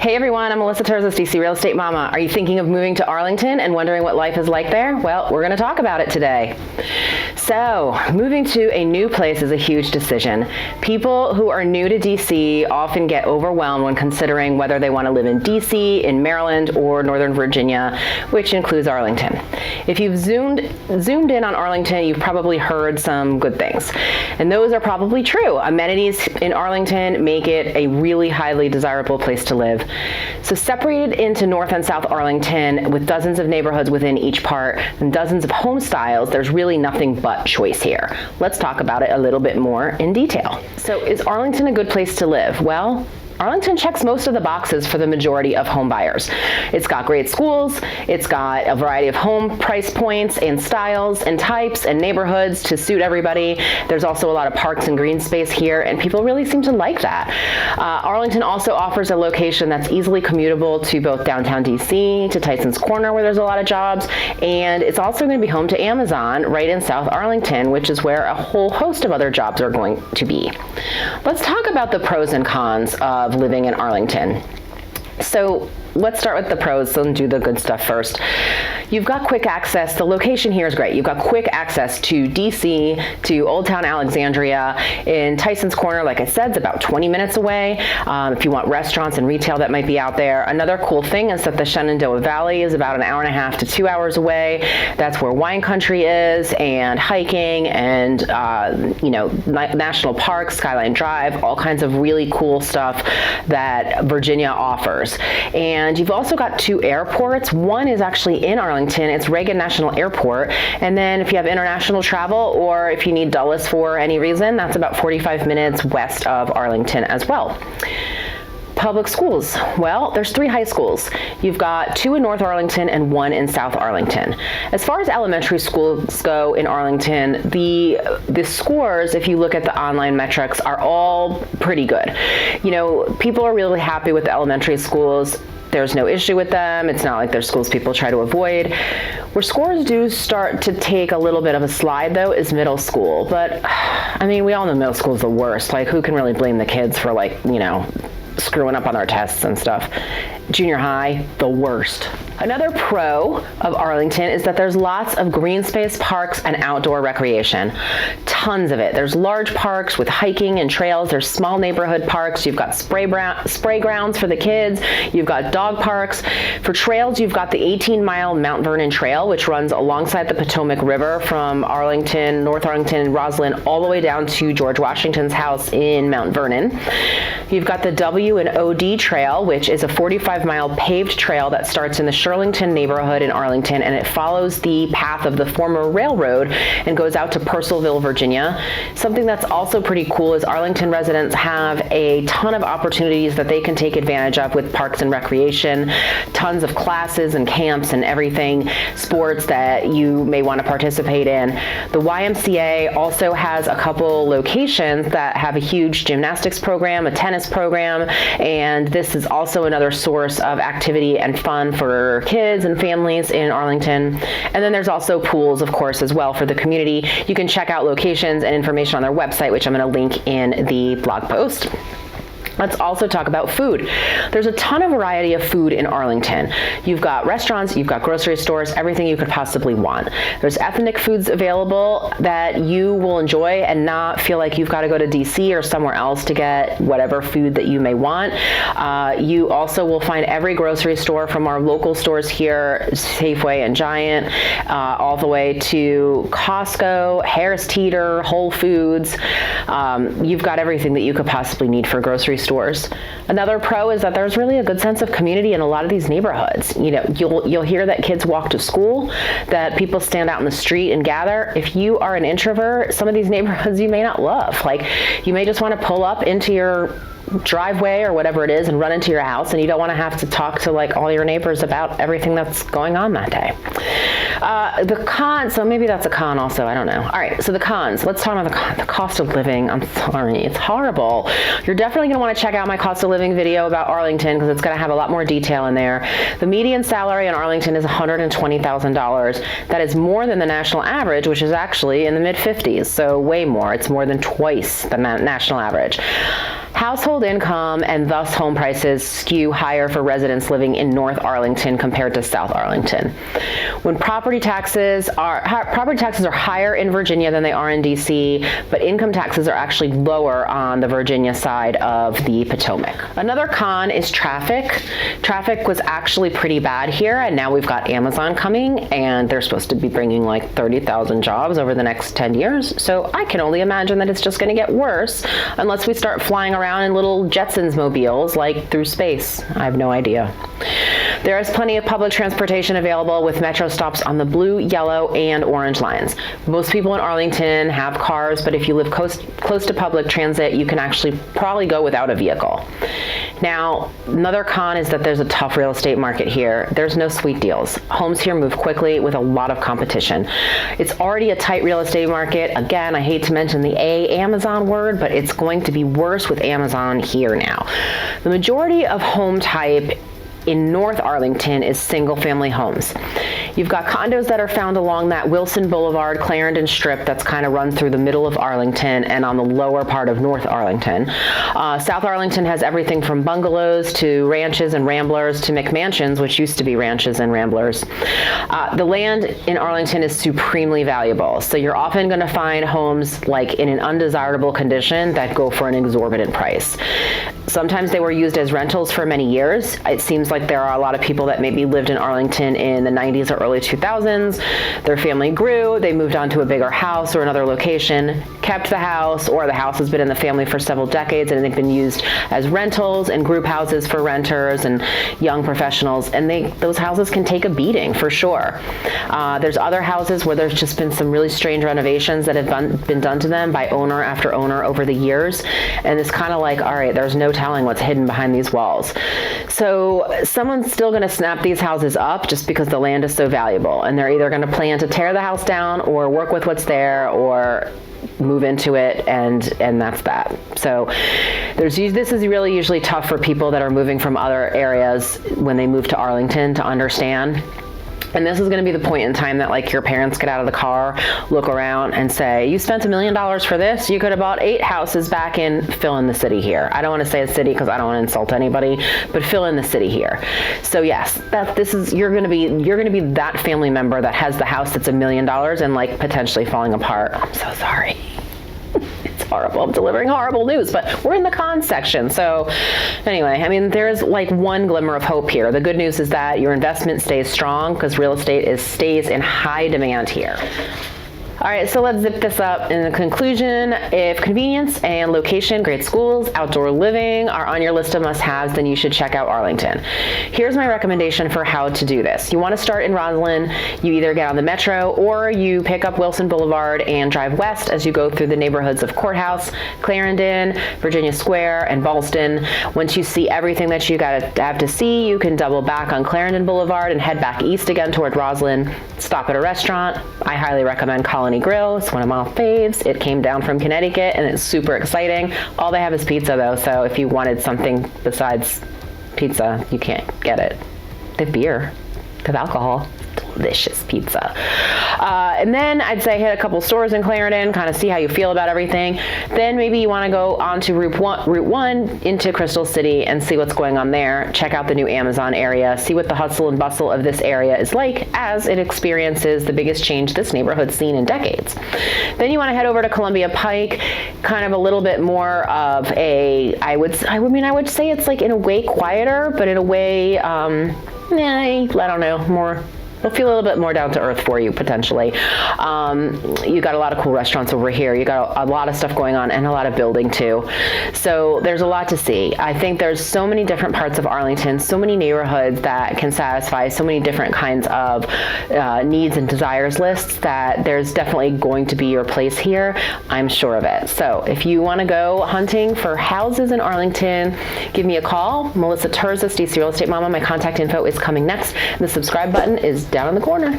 Hey everyone, I'm Melissa TERZIS, DC Real Estate Mama. Are you thinking of moving to Arlington and wondering what life is like there? Well, we're going to talk about it today. So, moving to a new place is a huge decision. People who are new to DC often get overwhelmed when considering whether they want to live in DC, in Maryland, or Northern Virginia, which includes Arlington. If you've zoomed in on Arlington, you've probably heard some good things. And those are probably true. Amenities in Arlington make it a really highly desirable place to live. So separated into North and South Arlington with dozens of neighborhoods within each part and dozens of home styles, there's really nothing but choice here. Let's talk about it a little bit more in detail. So is Arlington a good place to live? Well, Arlington checks most of the boxes for the majority of home buyers. It's got great schools, it's got a variety of home price points and styles and types and neighborhoods to suit everybody. There's also a lot of parks and green space here, and people really seem to like that. Arlington also offers a location that's easily commutable to both downtown DC, to Tyson's Corner where there's a lot of jobs, and it's also going to be home to Amazon right in South Arlington, which is where a whole host of other jobs are going to be. Let's talk about the pros and cons of living in Arlington. So let's start with the pros and do the good stuff first. You've got quick access. The location here is great. You've got quick access to DC, to Old Town Alexandria. In Tyson's Corner, like I said, it's about 20 minutes away. If you want restaurants and retail that might be out there. Another cool thing is that the Shenandoah Valley is about an hour and a half to 2 hours away. That's where wine country is, and hiking, and national parks, Skyline Drive, all kinds of really cool stuff that Virginia offers. And you've also got two airports. One is actually in Arlington. It's Reagan National Airport. And then if you have international travel, or if you need Dulles for any reason, that's about 45 minutes west of Arlington as well. Public schools. Well, there's 3 high schools. You've got 2 in North Arlington and 1 in South Arlington. As far as elementary schools go in Arlington, the scores, if you look at the online metrics, are all pretty good. You know, people are really happy with the elementary schools. There's no issue with them. It's not like there's schools people try to avoid. Where scores do start to take a little bit of a slide, though, is middle school. But, I mean, we all know middle school is the worst. Like, who can really blame the kids for, screwing up on their tests and stuff? Junior high, the worst. Another pro of Arlington is that there's lots of green space, parks, and outdoor recreation. Tons of it. There's large parks with hiking and trails. There's small neighborhood parks. You've got spray grounds for the kids. You've got dog parks. For trails, you've got the 18-mile Mount Vernon Trail, which runs alongside the Potomac River from Arlington, North Arlington, Roslyn, all the way down to George Washington's house in Mount Vernon. You've got the W and OD Trail, which is a 45-mile paved trail that starts in the Shirlington neighborhood in Arlington, and it follows the path of the former railroad and goes out to Purcellville, Virginia. Something that's also pretty cool is Arlington residents have a ton of opportunities that they can take advantage of with parks and recreation, tons of classes and camps and everything, sports that you may want to participate in. The YMCA also has a couple locations that have a huge gymnastics program, a tennis program, and this is also another source of activity and fun for kids and families in Arlington. And then there's also pools, of course, as well for the community. You can check out locations and information on their website, which I'm going to link in the blog post. Let's also talk about food. There's a ton of variety of food in Arlington. You've got restaurants, you've got grocery stores, everything you could possibly want. There's ethnic foods available that you will enjoy and not feel like you've got to go to DC or somewhere else to get whatever food that you may want. You also will find every grocery store from our local stores here, Safeway and Giant, all the way to Costco, Harris Teeter, Whole Foods. You've got everything that you could possibly need for grocery stores. Another pro is that there's really a good sense of community in a lot of these neighborhoods. You know, you'll hear that kids walk to school, that people stand out in the street and gather. If you are an introvert, some of these neighborhoods you may not love. Like, you may just want to pull up into your driveway or whatever it is and run into your house, and you don't want to have to talk to all your neighbors about everything that's going on that day. The cons, so maybe that's a con also, I don't know. All right, so the cons, let's talk about the cost of living. I'm sorry, it's horrible. You're definitely going to want to check out my cost of living video about Arlington because it's going to have a lot more detail in there. The median salary in Arlington is $120,000. That is more than the national average, which is actually in the mid-50s, so way more. It's more than twice the national average. Household income and thus home prices skew higher for residents living in North Arlington compared to South Arlington. When property taxes are higher in Virginia than they are in DC, but income taxes are actually lower on the Virginia side of the Potomac. Another con is traffic. Traffic was actually pretty bad here, and now we've got Amazon coming, and they're supposed to be bringing like 30,000 jobs over the next 10 years. So I can only imagine that it's just going to get worse unless we start flying around in little Jetsons mobiles like through space. I have no idea. There is plenty of public transportation available with metro stops on the blue, yellow, and orange lines. Most people in Arlington have cars, but if you live close to public transit, you can actually probably go without a vehicle. Now, another con is that there's a tough real estate market here. There's no sweet deals. Homes here move quickly with a lot of competition. It's already a tight real estate market. Again, I hate to mention the Amazon word, but it's going to be worse with Amazon here now. The majority of home type in North Arlington is single-family homes. You've got condos that are found along that Wilson Boulevard, Clarendon Strip that's kind of run through the middle of Arlington and on the lower part of North Arlington. South Arlington has everything from bungalows to ranches and ramblers to McMansions, which used to be ranches and ramblers. The land in Arlington is supremely valuable, so you're often going to find homes like in an undesirable condition that go for an exorbitant price. Sometimes they were used as rentals for many years. It seems like there are a lot of people that maybe lived in Arlington in the 90s or early 2000s. Their family grew, they moved on to a bigger house or another location, kept the house, or the house has been in the family for several decades and they've been used as rentals and group houses for renters and young professionals, and those houses can take a beating for sure. There's other houses where there's just been some really strange renovations that have been done to them by owner after owner over the years, and it's kind of like, all right, there's no telling what's hidden behind these walls. So someone's still going to snap these houses up just because the land is so valuable, and they're either going to plan to tear the house down or work with what's there or move into it, and that's that. So this is really usually tough for people that are moving from other areas when they move to Arlington to understand. And this is going to be the point in time that like your parents get out of the car, look around and say, you spent $1 million for this? You could have bought 8 houses back in, fill in the city here. I don't want to say a city because I don't want to insult anybody, but fill in the city here. So yes, you're going to be that family member that has the house that's $1 million and like potentially falling apart. I'm so sorry. It's horrible. I'm delivering horrible news, but we're in the cons section. So anyway, I mean, there's like one glimmer of hope here. The good news is that your investment stays strong because real estate stays in high demand here. All right, so let's zip this up. In the conclusion, if convenience and location, great schools, outdoor living are on your list of must-haves, then you should check out Arlington. Here's my recommendation for how to do this. You want to start in Roslyn. You either get on the metro or you pick up Wilson Boulevard and drive west as you go through the neighborhoods of Courthouse, Clarendon, Virginia Square, and Ballston. Once you see everything that you have to see, you can double back on Clarendon Boulevard and head back east again toward Roslyn. Stop at a restaurant. I highly recommend Colony Grill. It's one of my faves. It came down from Connecticut and it's super exciting. All they have is pizza though, so if you wanted something besides pizza, you can't get it. They have beer, they have alcohol. Delicious pizza. And then I'd say hit a couple stores in Clarendon, kind of see how you feel about everything. Then maybe you want to go onto Route 1 into Crystal City and see what's going on there. Check out the new Amazon area, see what the hustle and bustle of this area is like as it experiences the biggest change this neighborhood's seen in decades. Then you want to head over to Columbia Pike, kind of a little bit more of I would say it's like in a way quieter, but in a way, I don't know, more. It'll feel a little bit more down to earth for you, potentially. You got a lot of cool restaurants over here. You got a lot of stuff going on and a lot of building too. So there's a lot to see. I think there's so many different parts of Arlington, so many neighborhoods that can satisfy so many different kinds of needs and desires lists that there's definitely going to be your place here. I'm sure of it. So if you want to go hunting for houses in Arlington, give me a call. Melissa TERZIS, DC Real Estate Mama. My contact info is coming next. And the subscribe button is down in the corner.